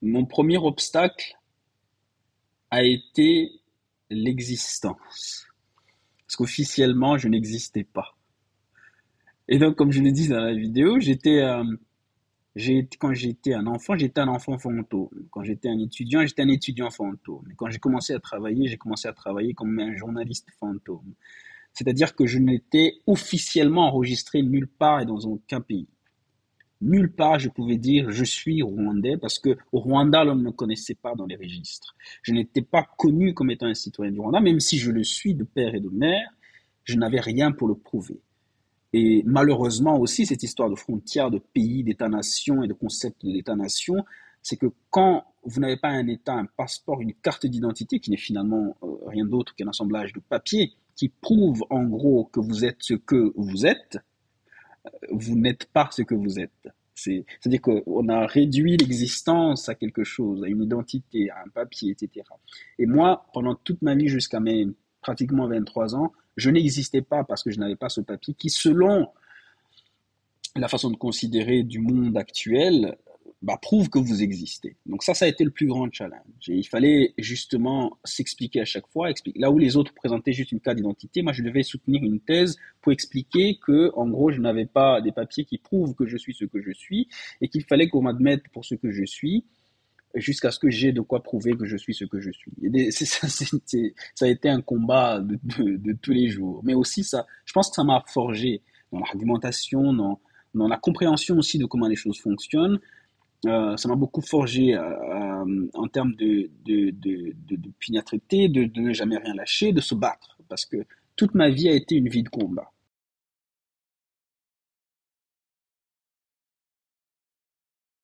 Mon premier obstacle a été l'existence. Parce qu'officiellement, je n'existais pas. Et donc, comme je le dis dans la vidéo, quand j'étais un enfant, j'étais un enfant fantôme. Quand j'étais un étudiant, j'étais un étudiant fantôme. Et quand j'ai commencé à travailler comme un journaliste fantôme. C'est-à-dire que je n'étais officiellement enregistré nulle part et dans aucun pays. Nulle part je pouvais dire je suis rwandais parce que au Rwanda, l'on ne me connaissait pas dans les registres. Je n'étais pas connu comme étant un citoyen du Rwanda, même si je le suis de père et de mère, je n'avais rien pour le prouver. Et malheureusement aussi, cette histoire de frontières, de pays, d'État-nation et de concept de l'État-nation, c'est que quand vous n'avez pas un État, un passeport, une carte d'identité, qui n'est finalement rien d'autre qu'un assemblage de papiers, qui prouve en gros que vous êtes ce que vous n'êtes pas ce que vous êtes. C'est-à-dire qu'on a réduit l'existence à quelque chose, à une identité, à un papier, etc. Et moi, pendant toute ma vie jusqu'à mes pratiquement 23 ans, je n'existais pas parce que je n'avais pas ce papier qui, selon la façon de considérer du monde actuel, prouve que vous existez. Donc ça a été le plus grand challenge. Et il fallait justement s'expliquer à chaque fois. Là où les autres présentaient juste une carte d'identité, moi je devais soutenir une thèse pour expliquer que, en gros, je n'avais pas des papiers qui prouvent que je suis ce que je suis et qu'il fallait qu'on m'admette pour ce que je suis jusqu'à ce que j'ai de quoi prouver que je suis ce que je suis. Ça a été un combat de tous les jours. Mais aussi, je pense que ça m'a forgé dans l'argumentation, dans la compréhension aussi de comment les choses fonctionnent. Ça m'a beaucoup forgé en termes d'opiniâtreté, de ne jamais rien lâcher, de se battre. Parce que toute ma vie a été une vie de combat.